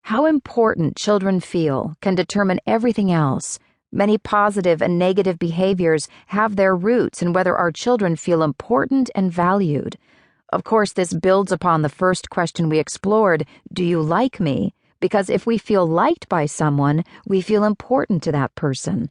How important children feel can determine everything else. Many positive and negative behaviors have their roots in whether our children feel important and valued. Of course, this builds upon the first question we explored, do you like me? Because if we feel liked by someone, we feel important to that person.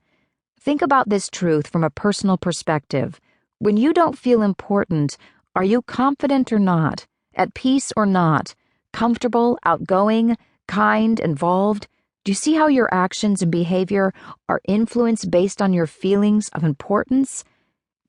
Think about this truth from a personal perspective. When you don't feel important, are you confident or not? At peace or not? Comfortable, outgoing, kind, involved? Do you see how your actions and behavior are influenced based on your feelings of importance?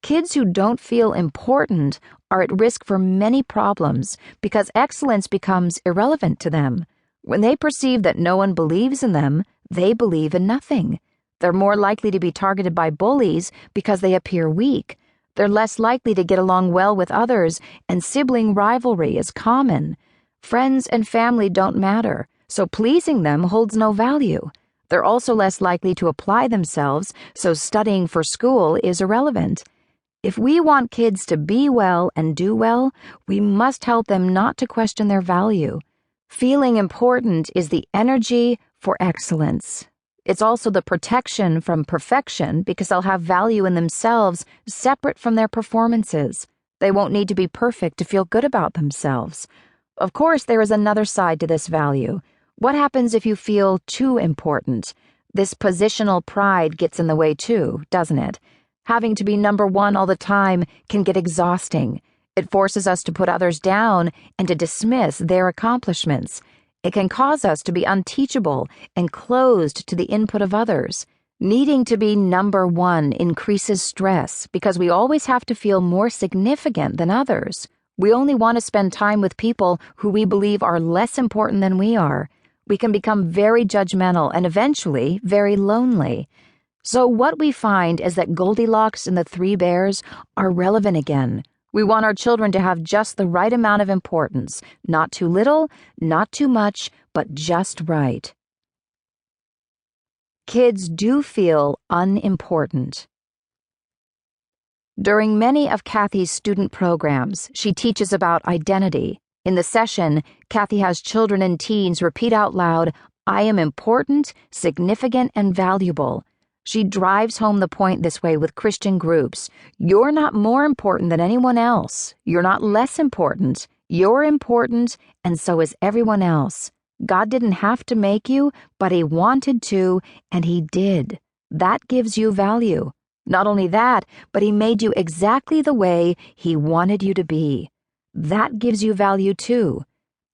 Kids who don't feel important are at risk for many problems because excellence becomes irrelevant to them. When they perceive that no one believes in them, they believe in nothing. They're more likely to be targeted by bullies because they appear weak. They're less likely to get along well with others, and sibling rivalry is common. Friends and family don't matter, so pleasing them holds no value. They're also less likely to apply themselves, so studying for school is irrelevant. If we want kids to be well and do well, we must help them not to question their value. Feeling important is the energy for excellence. It's also the protection from perfection because they'll have value in themselves separate from their performances. They won't need to be perfect to feel good about themselves. Of course, there is another side to this value. What happens if you feel too important? This positional pride gets in the way too, doesn't it? Having to be number one all the time can get exhausting. It forces us to put others down and to dismiss their accomplishments. It can cause us to be unteachable and closed to the input of others. Needing to be number one increases stress because we always have to feel more significant than others. We only want to spend time with people who we believe are less important than we are. We can become very judgmental and eventually very lonely. So what we find is that Goldilocks and the Three Bears are relevant again. We want our children to have just the right amount of importance, not too little, not too much, but just right. Kids do feel unimportant. During many of Kathy's student programs, she teaches about identity. In the session, Kathy has children and teens repeat out loud, "I am important, significant, and valuable." She drives home the point this way with Christian groups. You're not more important than anyone else. You're not less important. You're important, and so is everyone else. God didn't have to make you, but He wanted to, and He did. That gives you value. Not only that, but He made you exactly the way He wanted you to be. That gives you value too.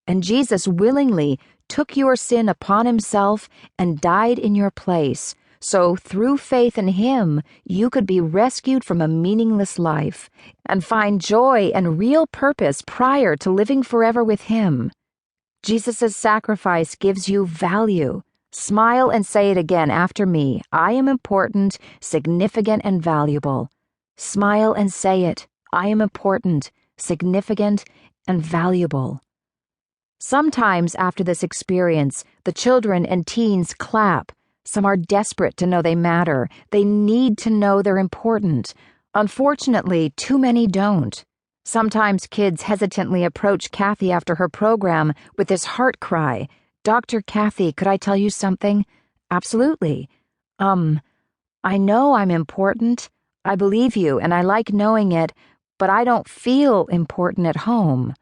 And Jesus willingly took your sin upon Himself and died in your place. So, through faith in Him, you could be rescued from a meaningless life and find joy and real purpose prior to living forever with Him. Jesus' sacrifice gives you value. Smile and say it again after me. I am important, significant, and valuable. Smile and say it. I am important, significant, and valuable. Sometimes after this experience, the children and teens clap. Some are desperate to know they matter. They need to know they're important. Unfortunately, too many don't. Sometimes kids hesitantly approach Kathy after her program with this heart cry, "Dr. Kathy, could I tell you something?" "Absolutely." I know I'm important. I believe you, and I like knowing it, but I don't feel important at home."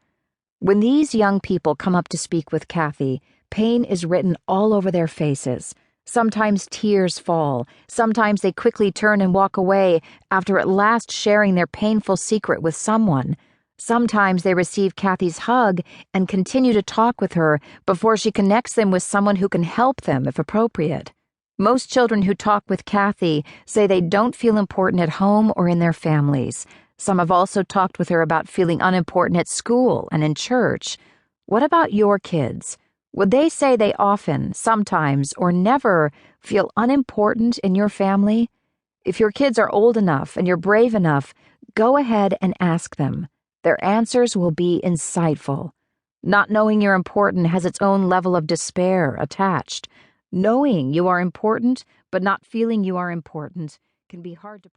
When these young people come up to speak with Kathy, pain is written all over their faces. Sometimes tears fall. Sometimes they quickly turn and walk away after at last sharing their painful secret with someone. Sometimes they receive Kathy's hug and continue to talk with her before she connects them with someone who can help them if appropriate. Most children who talk with Kathy say they don't feel important at home or in their families. Some have also talked with her about feeling unimportant at school and in church. What about your kids? Would they say they often, sometimes, or never feel unimportant in your family? If your kids are old enough and you're brave enough, go ahead and ask them. Their answers will be insightful. Not knowing you're important has its own level of despair attached. Knowing you are important, but not feeling you are important, can be hard to